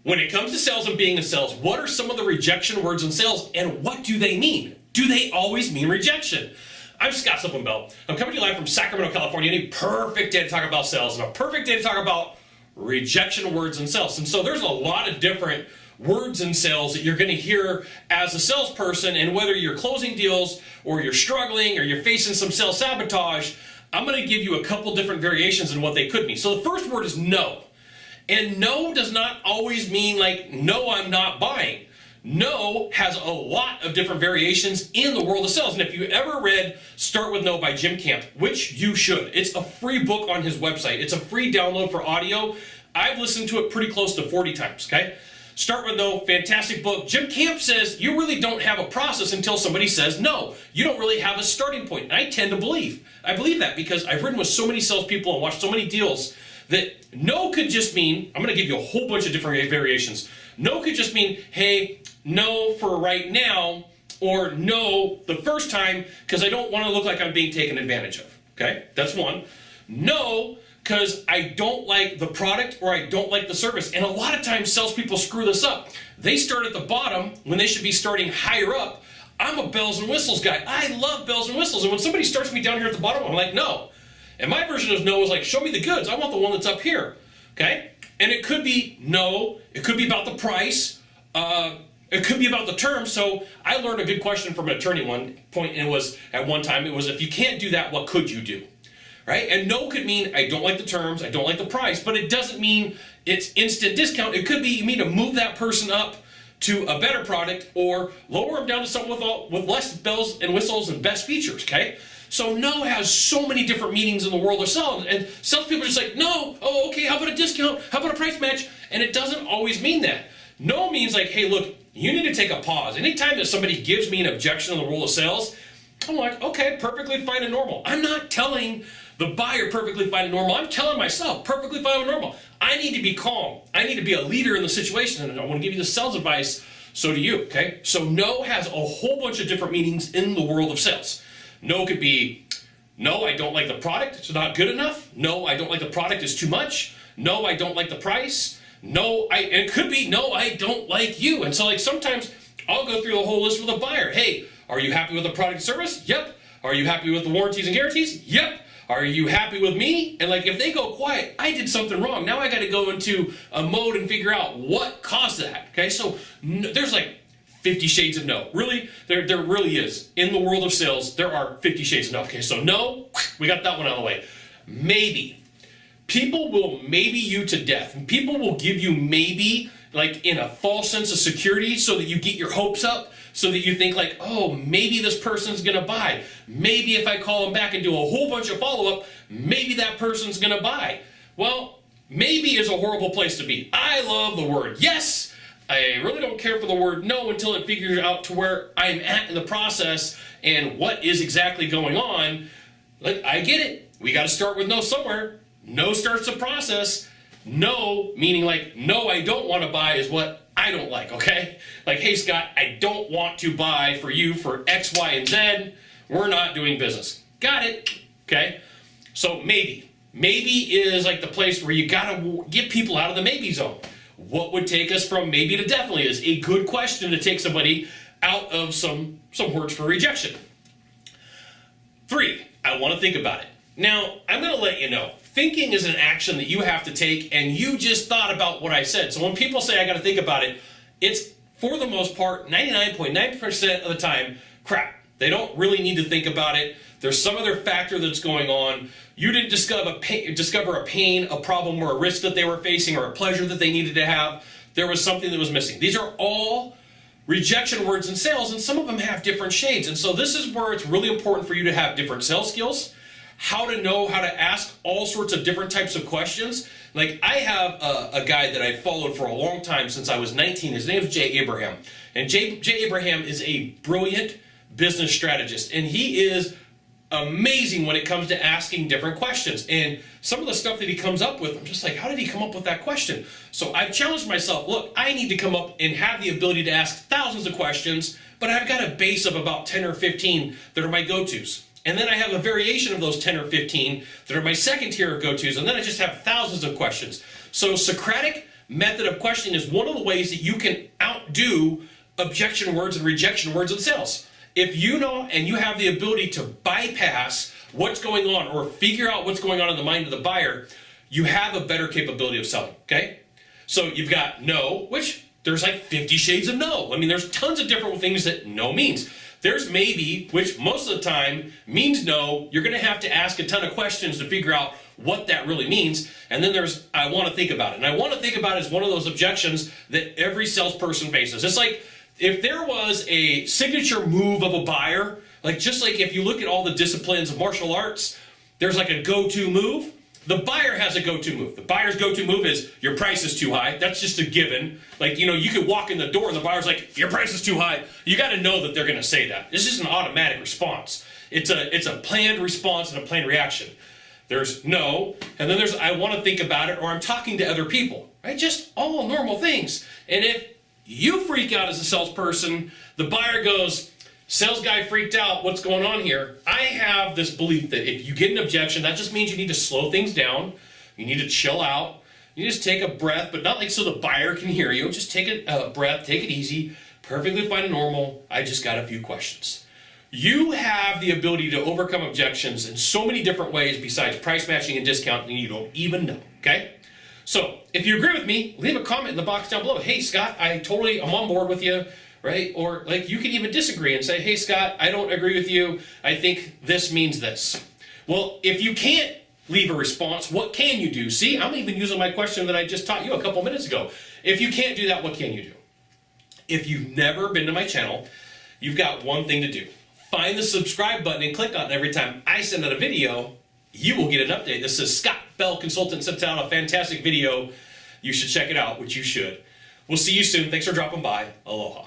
When it comes to sales and being in sales, what are some of the rejection words in sales and what do they mean? Do they always mean rejection? I'm Scott Sylvan Bell. I'm coming to you live from Sacramento, California. A perfect day to talk about sales and a perfect day to talk about rejection words in sales. And so there's a lot of different words in sales that you're going to hear as a salesperson, and whether you're closing deals or you're struggling or you're facing some sales sabotage, I'm going to give you a couple different variations in what they could mean. So the first word is no. And no does not always mean like, no, I'm not buying. No has a lot of different variations in the world of sales. And if you ever read Start With No by Jim Camp, which you should, it's a free book on his website. It's a free download for audio. I've listened to it pretty close to 40 times, okay? Start With No, fantastic book. Jim Camp says you really don't have a process until somebody says no. You don't really have a starting point. And I tend to believe. I believe that because I've ridden with so many salespeople and watched so many deals that no could just mean, I'm going to give you a whole bunch of different variations. No could just mean, hey, no for right now, or no the first time because I don't want to look like I'm being taken advantage of. Okay, that's one. No, because I don't like the product or I don't like the service. And a lot of times salespeople screw this up. They start at the bottom when they should be starting higher up. I'm a bells and whistles guy. I love bells and whistles. And when somebody starts me down here at the bottom, I'm like, no. And my version of no is like, show me the goods. I want the one that's up here. Okay? And it could be no. It could be about the price. It could be about the terms. So I learned a good question from an attorney one point, and it was at one time, it was, if you can't do that, what could you do? Right? And no could mean I don't like the terms, I don't like the price, but it doesn't mean it's instant discount. It could be you mean to move that person up to a better product or lower them down to something with less bells and whistles and best features. Okay? So no has so many different meanings in the world of sales, and salespeople are just like, no, oh, okay, how about a discount? How about a price match? And it doesn't always mean that. No means like, hey, look, you need to take a pause. Anytime that somebody gives me an objection in the world of sales, I'm like, okay, perfectly fine and normal. I'm not telling the buyer perfectly fine and normal. I'm telling myself perfectly fine and normal. I need to be calm. I need to be a leader in the situation, and I want to give you the sales advice. So do you, okay? So no has a whole bunch of different meanings in the world of sales. No could be, no, I don't like the product, it's not good enough. No, I don't like the product, it's too much. No, I don't like the price. No, and it could be, no, I don't like you. And so like sometimes I'll go through the whole list with a buyer. Hey, are you happy with the product and service? Yep. Are you happy with the warranties and guarantees? Yep. Are you happy with me? And like if they go quiet, I did something wrong. Now I got to go into a mode and figure out what caused that. Okay, so there's like 50 shades of no. Really, there really is. In the world of sales, there are 50 shades of no. Okay, so no, we got that one out of the way. Maybe. People will maybe you to death. And people will give you maybe like in a false sense of security so that you get your hopes up, so that you think like, oh, maybe this person's going to buy. Maybe if I call them back and do a whole bunch of follow-up, maybe that person's going to buy. Well, maybe is a horrible place to be. I love the word yes. I really don't care for the word no until it figures out to where I'm at in the process and what is exactly going on. Like, I get it. We got to start with no somewhere. No starts the process. No, meaning like, no, I don't want to buy is what I don't like, okay? Like, hey, Scott, I don't want to buy for you for X, Y, and Z. We're not doing business. Got it, okay? So maybe. Maybe is like the place where you got to get people out of the maybe zone. What would take us from maybe to definitely is a good question to take somebody out of some words for rejection. 3, I want to think about it. Now, I'm going to let you know, thinking is an action that you have to take, and you just thought about what I said. So when people say I got to think about it, it's for the most part, 99.9% of the time, crap. They don't really need to think about it. There's some other factor that's going on. You didn't discover a pain, a problem, or a risk that they were facing, or a pleasure that they needed to have. There was something that was missing. These are all rejection words in sales, and some of them have different shades. And so this is where it's really important for you to have different sales skills, how to know how to ask all sorts of different types of questions. Like I have a guy that I followed for a long time since I was 19. His name is Jay Abraham. And Jay Abraham is a brilliant business strategist. And he is amazing when it comes to asking different questions. And some of the stuff that he comes up with, I'm just like, how did he come up with that question? So I've challenged myself, look, I need to come up and have the ability to ask thousands of questions, but I've got a base of about 10 or 15 that are my go-tos. And then I have a variation of those 10 or 15 that are my second tier of go-tos, and then I just have thousands of questions. So Socratic method of questioning is one of the ways that you can outdo objection words and rejection words in sales. If you know and you have the ability to bypass what's going on or figure out what's going on in the mind of the buyer, you have a better capability of selling, okay? So you've got no, which there's like 50 shades of no. I mean, there's tons of different things that no means. There's maybe, which most of the time means no. You're going to have to ask a ton of questions to figure out what that really means. And then there's, I want to think about it. And I want to think about it as one of those objections that every salesperson faces. It's like if there was a signature move of a buyer, like just like if you look at all the disciplines of martial arts, there's like a go-to move. The buyer has a go-to move. The buyer's go-to move is, your price is too high. That's just a given. Like, you know, you could walk in the door and the buyer's like, your price is too high. You got to know that they're going to say that. It's just an automatic response. It's a planned response and a planned reaction. There's no, and then there's I want to think about it, or I'm talking to other people, right? Just all normal things. And if you freak out as a salesperson, the buyer goes, sales guy freaked out, what's going on here? I have this belief that if you get an objection, that just means you need to slow things down. You need to chill out. You just take a breath, but not like so the buyer can hear you. Just take a breath, take it easy, perfectly fine and normal. I just got a few questions. You have the ability to overcome objections in so many different ways besides price matching and discounting you don't even know, okay? So if you agree with me, leave a comment in the box down below. Hey, Scott, I'm on board with you. Right? Or like you can even disagree and say, hey, Scott, I don't agree with you. I think this means this. Well, if you can't leave a response, what can you do? See, I'm even using my question that I just taught you a couple minutes ago. If you can't do that, what can you do? If you've never been to my channel, you've got one thing to do. Find the subscribe button and click on it every time I send out a video. You will get an update. This is Scott Bell Consultant sent out a fantastic video. You should check it out, which you should. We'll see you soon. Thanks for dropping by. Aloha.